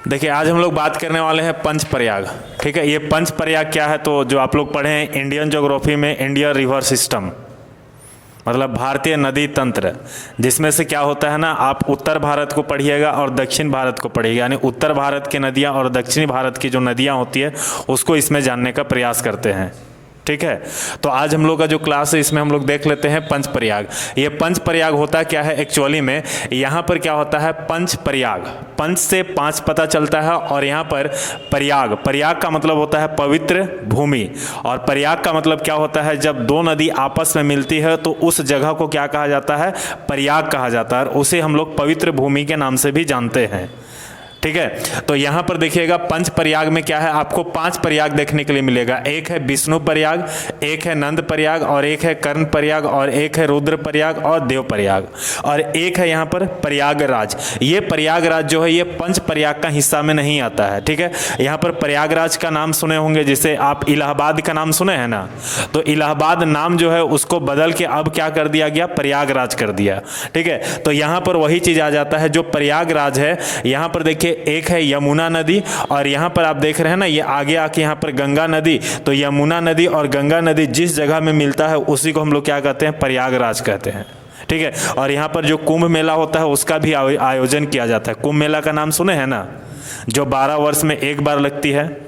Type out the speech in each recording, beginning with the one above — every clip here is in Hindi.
देखिए आज हम लोग बात करने वाले हैं पंच प्रयाग। ठीक है, ये पंच प्रयाग क्या है, तो जो आप लोग पढ़े हैं इंडियन ज्योग्राफी में, इंडियन रिवर सिस्टम मतलब भारतीय नदी तंत्र, जिसमें से क्या होता है ना, आप उत्तर भारत को पढ़िएगा और दक्षिण भारत को पढ़िएगा, यानी उत्तर भारत की नदियाँ और दक्षिणी भारत की जो नदियाँ होती है उसको इसमें जानने का प्रयास करते हैं। ठीक है, तो आज हम लोग का जो क्लास है इसमें हम लोग देख लेते हैं पंच प्रयाग। ये पंच प्रयाग होता क्या है एक्चुअली में, यहाँ पर क्या होता है पंच प्रयाग, पंच से पांच पता चलता है, और यहाँ पर प्रयाग, प्रयाग का मतलब होता है पवित्र भूमि, और प्रयाग का मतलब क्या होता है, जब दो नदी आपस में मिलती है तो उस जगह को क्या कहा जाता है, प्रयाग कहा जाता है, और उसे हम लोग पवित्र भूमि के नाम से भी जानते हैं। ठीक है, तो यहाँ पर देखिएगा पंच प्रयाग में क्या है, आपको पांच प्रयाग देखने के लिए मिलेगा। एक है विष्णु प्रयाग, एक है नंद प्रयाग, और एक है कर्ण प्रयाग, और एक है रुद्र प्रयाग और देव प्रयाग, और एक है यहाँ पर प्रयागराज। ये प्रयागराज जो है ये पंच प्रयाग का हिस्सा में नहीं आता है। ठीक है, यहाँ पर प्रयागराज का नाम सुने होंगे, जिसे आप इलाहाबाद का नाम सुने हैं ना, तो इलाहाबाद नाम जो है उसको बदल के अब क्या कर दिया गया, प्रयागराज कर दिया। ठीक है, तो यहाँ पर वही चीज आ जाता है जो प्रयागराज है। यहाँ पर देखिए एक है यमुना नदी, और यहाँ पर आप देख रहे हैं ना, ये आगे आके यहाँ पर गंगा नदी, तो यमुना नदी और गंगा नदी जिस जगह में मिलता है उसी को हम लोग क्या कहते हैं, प्रयागराज कहते हैं। ठीक है, और यहाँ पर जो कुंभ मेला होता है उसका भी आयोजन किया जाता है। कुंभ मेला का नाम सुने हैं ना, जो 12 वर्ष में एक बार लगती है।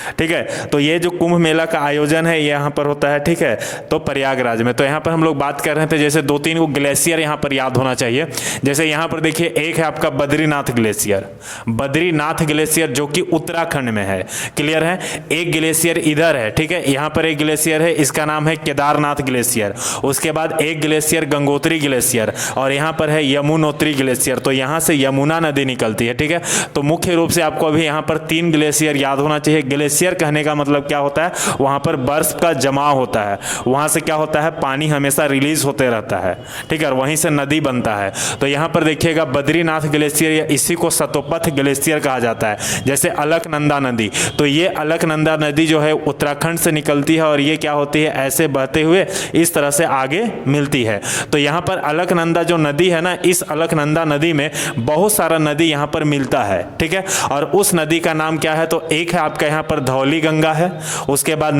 ठीक है, तो ये जो कुंभ मेला का आयोजन है ये यहाँ पर होता है। ठीक है, तो प्रयागराज में, तो यहाँ पर हम लोग बात कर रहे थे, जैसे 2-3 को ग्लेशियर यहाँ पर याद होना चाहिए। जैसे यहाँ पर देखिए एक है आपका बद्रीनाथ ग्लेशियर, बद्रीनाथ ग्लेशियर जो कि उत्तराखंड में है। क्लियर है, एक ग्लेशियर इधर है। ठीक है, यहाँ पर एक ग्लेशियर है, इसका नाम है केदारनाथ ग्लेशियर। उसके बाद एक ग्लेशियर गंगोत्री ग्लेशियर, और यहाँ पर है यमुनोत्री ग्लेशियर, तो यहाँ से यमुना नदी निकलती है। ठीक है, तो मुख्य रूप से आपको अभी यहाँ पर 3 ग्लेशियर याद होना चाहिए। ग्लेशियर कहने का मतलब क्या होता है, वहां पर बर्फ का जमाव होता है, वहां से क्या होता है, पानी हमेशा रिलीज होते रहता है। ठीक है, और वहीं से नदी बनता है। तो यहाँ पर देखिएगा बद्रीनाथ ग्लेशियर, या इसी को सतोपथ ग्लेशियर कहा जाता है। जैसे अलकनंदा नदी, तो ये अलकनंदा नदी जो है उत्तराखंड से निकलती है, और ये क्या होती है, ऐसे बहते हुए इस तरह से आगे मिलती है। तो यहाँ पर अलकनंदा जो नदी है ना, इस अलकनंदा नदी में बहुत सारा नदी यहाँ पर मिलता है। ठीक है, और उस नदी का नाम क्या है, तो एक है आपका यहाँ पर धौली गंगा है, उसके बाद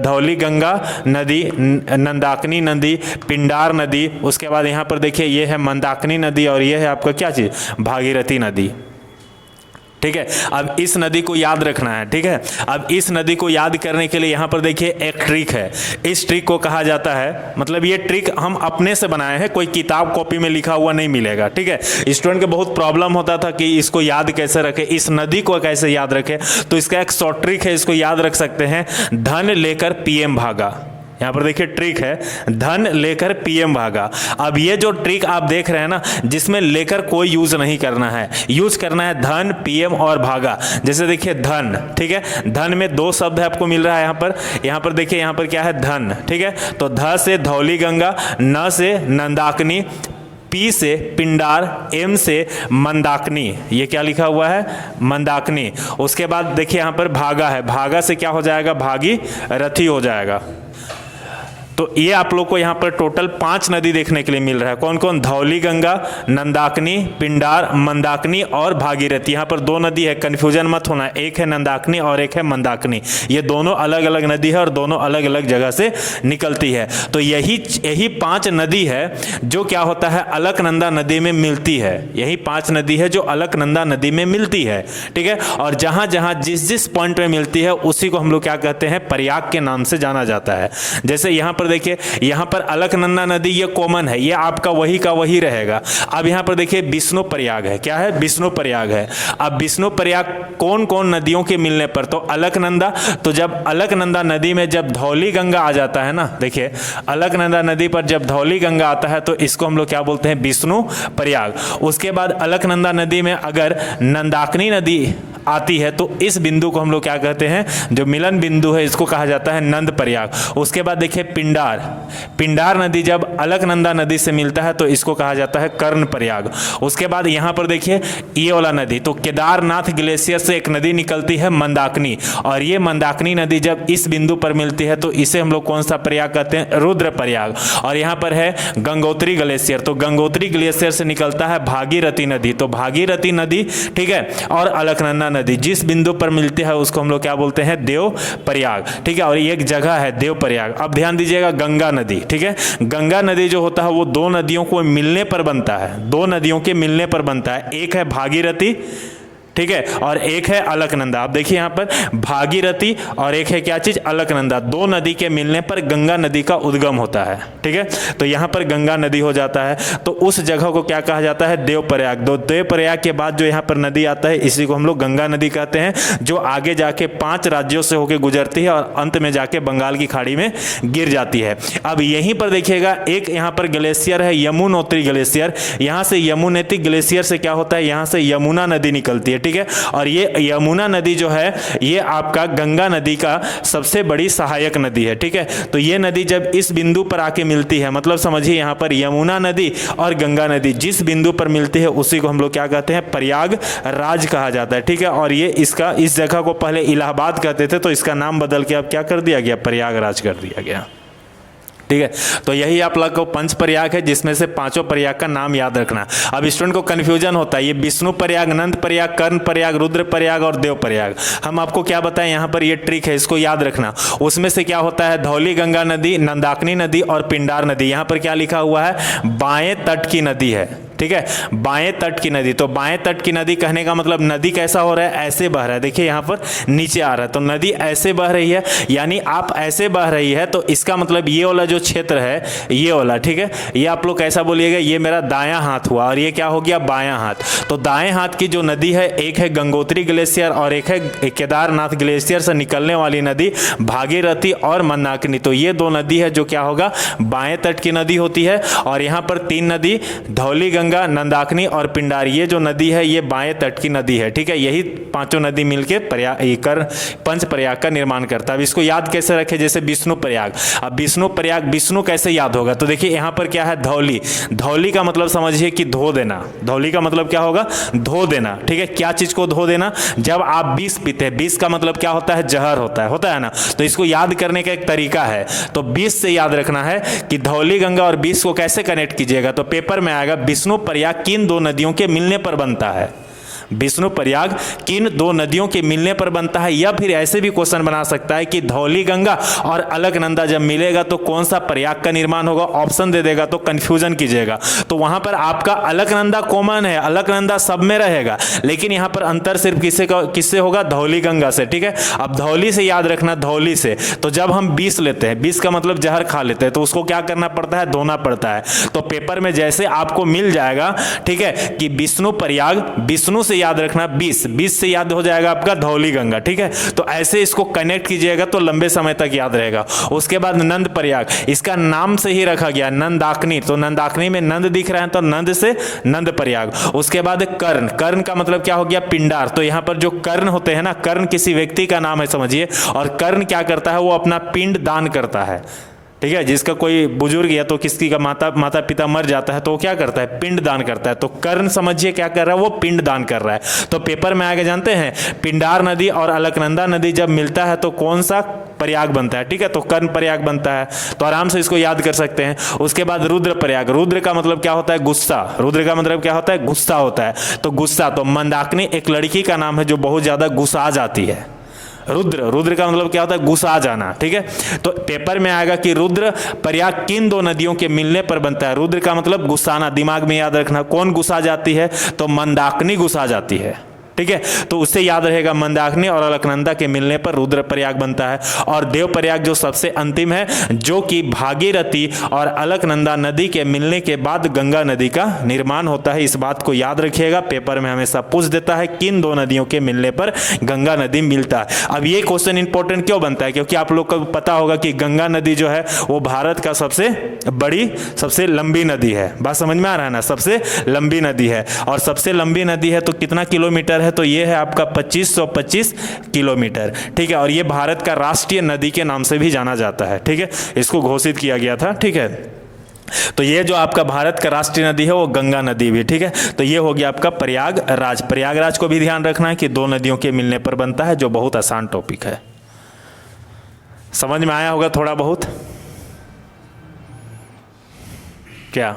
धौली गंगा नदी, नंदाकिनी नदी, पिंडार नदी, उसके बाद यहाँ पर देखिए ये है मंदाकिनी नदी, और ये है आपका क्या चीज, भागीरथी नदी। ठीक है, अब इस नदी को याद रखना है। ठीक है, अब इस नदी को याद करने के लिए यहाँ पर देखिए एक ट्रिक है। इस ट्रिक को कहा जाता है, मतलब ये ट्रिक हम अपने से बनाए हैं, कोई किताब कॉपी में लिखा हुआ नहीं मिलेगा। ठीक है, स्टूडेंट को बहुत प्रॉब्लम होता था कि इसको याद कैसे रखे, इस नदी को कैसे याद रखे, तो इसका एक शॉर्ट ट्रिक है, इसको याद रख सकते हैं, धन लेकर पीएम भागा। यहाँ पर देखिए ट्रिक है, धन लेकर पीएम भागा। अब ये जो ट्रिक आप देख रहे हैं ना, जिसमें लेकर कोई यूज नहीं करना है, यूज करना है धन, पीएम और भागा। जैसे देखिए धन, ठीक है, धन में 2 शब्द आपको मिल रहा है यहाँ पर देखिए यहाँ पर क्या है, धन। ठीक है, तो ध से धौली गंगा, न से नंदाकिनी, पी से पिंडार, एम से मंदाकिनी, ये क्या लिखा हुआ है, मंदाकिनी। उसके बाद देखिए यहाँ पर भागा है, भागा से क्या हो जाएगा, भागी रथी हो जाएगा। तो ये आप लोग को यहाँ पर टोटल 5 नदी देखने के लिए मिल रहा है। कौन कौन, धौली गंगा, नंदाकिनी, पिंडार, मंदाकिनी और भागीरथी। यहाँ पर 2 नदी है, कंफ्यूजन मत होना, एक है नंदाकिनी और एक है मंदाकिनी। ये दोनों अलग अलग नदी है और दोनों अलग अलग जगह से निकलती है। तो यही 5 नदी है जो क्या होता है, अलकनंदा नदी में मिलती है। यही 5 नदी है जो अलकनंदा नदी में मिलती है। ठीक है, और जहाँ जहाँ जिस जिस पॉइंट में मिलती है उसी को हम लोग क्या कहते हैं, प्रयाग के नाम से जाना जाता है। जैसे यहाँ पर देखिए, यहां पर अलकनंदा नदी ये कॉमन है, ये आपका वही का वही रहेगा। अब यहां पर देखिए विष्णु प्रयाग है, क्या है, विष्णु प्रयाग है। अब विष्णु प्रयाग कौन कौन नदियों के मिलने पर, तो अलकनंदा, तो जब अलकनंदा नदी में जब धौली गंगा आ जाता है ना, देखिए अलकनंदा नदी पर जब धौली गंगा आता है तो इसको हम लोग क्या बोलते हैं, विष्णु प्रयाग। उसके बाद अलकनंदा नदी में अगर नंदाकिनी नदी आती है तो इस बिंदु को हम लोग क्या कहते हैं, जो मिलन बिंदु है इसको कहा जाता है नंद प्रयाग। उसके बाद देखिए पिंडार, पिंडार नदी जब अलकनंदा नदी से मिलता है तो इसको कहा जाता है कर्ण प्रयाग। उसके बाद यहाँ पर देखिए ये वाला नदी, तो केदारनाथ ग्लेशियर से एक नदी निकलती है मंदाकिनी, और ये मंदाकिनी नदी जब इस बिंदु पर मिलती है तो इसे हम लोग कौन सा प्रयाग कहते हैं, रुद्र प्रयाग। और यहाँ पर है गंगोत्री ग्लेशियर, तो गंगोत्री ग्लेशियर से निकलता है भागीरथी नदी, तो भागीरथी नदी ठीक है, और अलकनंदा नदी जिस बिंदु पर मिलती है उसको हम लोग क्या बोलते हैं, देव प्रयाग। ठीक है, और ये एक जगह है देव प्रयाग। अब ध्यान दीजिएगा गंगा नदी, ठीक है, गंगा नदी जो होता है वो दो नदियों को मिलने पर बनता है, दो नदियों के मिलने पर बनता है, एक है भागीरथी ठीक है, और एक है अलकनंदा। आप देखिए यहाँ पर भागीरथी और एक है क्या चीज, अलकनंदा, दो नदी के मिलने पर गंगा नदी का उद्गम होता है। ठीक है, तो यहाँ पर गंगा नदी हो जाता है, तो उस जगह को क्या कहा जाता है, देव प्रयाग। दो देव प्रयाग के बाद जो यहाँ पर नदी आता है इसी को हम लोग गंगा नदी कहते हैं, जो आगे जाके 5 राज्यों से होकर गुजरती है और अंत में जाके बंगाल की खाड़ी में गिर जाती है। अब यहीं पर देखिएगा एक यहाँ पर ग्लेशियर है यमुनोत्री ग्लेशियर, यहाँ से यमुनोत्री ग्लेशियर से क्या होता है, यहाँ से यमुना नदी निकलती है। ठीक है, और ये यमुना नदी जो है ये आपका गंगा नदी का सबसे बड़ी सहायक नदी है। ठीक है, तो ये नदी जब इस बिंदु पर आके मिलती है, मतलब समझिए यहाँ पर यमुना नदी और गंगा नदी जिस बिंदु पर मिलती है उसी को हम लोग क्या कहते हैं, प्रयाग राज कहा जाता है। ठीक है, और ये इसका इस जगह को पहले इलाहाबाद कहते थे, तो इसका नाम बदल के अब क्या कर दिया गया, प्रयागराज कर दिया गया। ठीक है, तो यही आप लोग को पंच प्रयाग है, जिसमें से 5 प्रयाग का नाम याद रखना। अब स्टूडेंट को कंफ्यूजन होता है, ये विष्णु प्रयाग, नंद प्रयाग, कर्ण प्रयाग, रुद्र प्रयाग और देव प्रयाग। हम आपको क्या बताएं, यहाँ पर ये ट्रिक है, इसको याद रखना। उसमें से क्या होता है, धौली गंगा नदी, मंदाकिनी नदी और पिंडार नदी। यहाँ पर क्या लिखा हुआ है, बाएं तट की नदी है। ठीक है, बाएं तट की नदी, तो बाएं तट की नदी कहने का मतलब नदी कैसा हो रहा है, ऐसे बह रहा है। देखिए यहाँ पर नीचे आ रहा है, तो नदी ऐसे बह रही है, यानी आप ऐसे बह रही है, तो इसका मतलब ये वाला जो क्षेत्र है ये वाला, ठीक है, ये आप लोग कैसा बोलिएगा, ये मेरा दायां हाथ हुआ और ये क्या हो गया, बायां हाथ। तो दाएं हाथ की जो नदी है, एक है गंगोत्री ग्लेशियर और एक है केदारनाथ ग्लेशियर से निकलने वाली नदी भागीरथी और मंदाकिनी। तो ये 2 नदी है जो क्या होगा, बाएं तट की नदी होती है। और यहाँ पर 3 नदी, धौली गंगा, नंदाकिनी और पिंडार, ये जो नदी है ये बाएं तट की नदी है। ठीक है, यही 5 नदी मिलके पंच प्रयाग का निर्माण करता है। अब इसको याद कैसे रखें, जैसे विष्णु प्रयाग। अब विष्णु प्रयाग, विष्णु कैसे याद होगा, तो देखिए यहाँ पर क्या है, धौली, धौली का मतलब समझिए कि धो देना। धौली का मतलब क्या होगा, धो देना। ठीक है, क्या चीज को धो देना, जब आप विष पीते हैं, विष का मतलब क्या होता है, जहर होता है ना। तो इसको याद करने का एक तरीका है, तो विष से याद रखना है कि धौली गंगा और विष को कैसे कनेक्ट कीजिएगा, तो पेपर में आएगा विष्णु प्रयाग किन 2 नदियों के मिलने पर बनता है, विष्णु प्रयाग किन 2 नदियों के मिलने पर बनता है। या फिर ऐसे भी क्वेश्चन बना सकता है कि धौली गंगा और अलकनंदा जब मिलेगा तो कौन सा प्रयाग का निर्माण होगा, ऑप्शन दे देगा तो कंफ्यूजन कीजिएगा। तो वहां पर आपका अलकनंदा कॉमन है, अलकनंदा सब में रहेगा, लेकिन यहां पर अंतर सिर्फ किससे होगा, धौली गंगा से। ठीक है, अब धौली से याद रखना, धौली से तो जब हम विष लेते हैं, विष का मतलब जहर खा लेते हैं, तो उसको क्या करना पड़ता है, धोना पड़ता है। तो पेपर में जैसे आपको मिल जाएगा, ठीक है, कि विष्णु प्रयाग, विष्णु से याद रखना 20 से याद हो जाएगा आपका धौली गंगा। ठीक है, तो ऐसे इसको कनेक्ट कीजिएगा तो लंबे समय तक याद रहेगा। उसके बाद नंद प्रयाग, इसका नाम से ही रखा गया नंदाकिनी, तो नंदाकिनी में नंद दिख रहा है तो नंद से नंद प्रयाग। उसके बाद कर्ण, कर्ण का मतलब क्या हो गया, पिंडार। तो यहाँ पर जो कर्ण होते हैं ना, कर्ण किसी व्यक्ति का नाम है समझिए, और कर्ण क्या करता है, वो अपना पिंड दान करता है। ठीक है, जिसका कोई बुजुर्ग या तो किसी का माता पिता मर जाता है तो वो क्या करता है, पिंड दान करता है। तो कर्ण समझिए क्या कर रहा है, वो पिंड दान कर रहा है। तो पेपर में आगे जानते हैं, पिंडार नदी और अलकनंदा नदी जब मिलता है तो कौन सा प्रयाग बनता है। ठीक है, तो कर्ण प्रयाग बनता है, तो आराम से इसको याद कर सकते हैं। उसके बाद रुद्र प्रयाग, रुद्र का मतलब क्या होता है, गुस्सा। रुद्र का मतलब क्या होता है, गुस्सा होता है। तो गुस्सा, तो मंदाकिनी एक लड़की का नाम है जो बहुत ज्यादा गुस्सा जाती है। रुद्र, रुद्र का मतलब क्या होता है, गुस्सा जाना। ठीक है, तो पेपर में आएगा कि रुद्र प्रयाग किन 2 नदियों के मिलने पर बनता है। रुद्र का मतलब गुस्साना, दिमाग में याद रखना। कौन गुस्सा जाती है, तो मंदाकिनी गुस्सा जाती है। ठीक है, तो उससे याद रहेगा मंदाकिनी और अलकनंदा के मिलने पर रुद्र प्रयाग बनता है। और देव प्रयाग जो सबसे अंतिम है, जो कि भागीरथी और अलकनंदा नदी के मिलने के बाद गंगा नदी का निर्माण होता है। इस बात को याद रखिएगा, पेपर में हमेशा पूछ देता है किन 2 नदियों के मिलने पर गंगा नदी मिलता है। अब ये क्वेश्चन इंपॉर्टेंट क्यों बनता है, क्योंकि आप लोग को पता होगा कि गंगा नदी जो है वो भारत का सबसे बड़ी, सबसे लंबी नदी है। बात समझ में आ रहा है ना, सबसे लंबी नदी है। और सबसे लंबी नदी है तो कितना किलोमीटर है, है तो ये है आपका 2525 किलोमीटर, ठीक है। और ये भारत का राष्ट्रीय नदी के नाम से भी जाना जाता है, ठीक है, इसको घोषित किया गया था, ठीक है। तो ये जो आपका भारत का राष्ट्रीय नदी है वो गंगा नदी भी, ठीक है। तो ये हो गया आपका प्रयागराज। प्रयागराज को भी ध्यान रखना है कि दो नदियों के मिलने पर बनता है, जो बहुत आसान टॉपिक है। समझ में आया होगा थोड़ा बहुत? क्या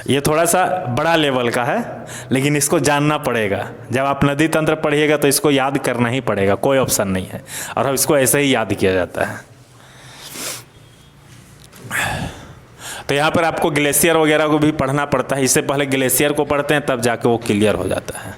ये थोड़ा सा बड़ा लेवल का है, लेकिन इसको जानना पड़ेगा। जब आप नदी तंत्र पढ़िएगा तो इसको याद करना ही पड़ेगा, कोई ऑप्शन नहीं है, और इसको ऐसे ही याद किया जाता है। तो यहाँ पर आपको ग्लेशियर वगैरह को भी पढ़ना पड़ता है, इससे पहले ग्लेशियर को पढ़ते हैं तब जाके वो क्लियर हो जाता है।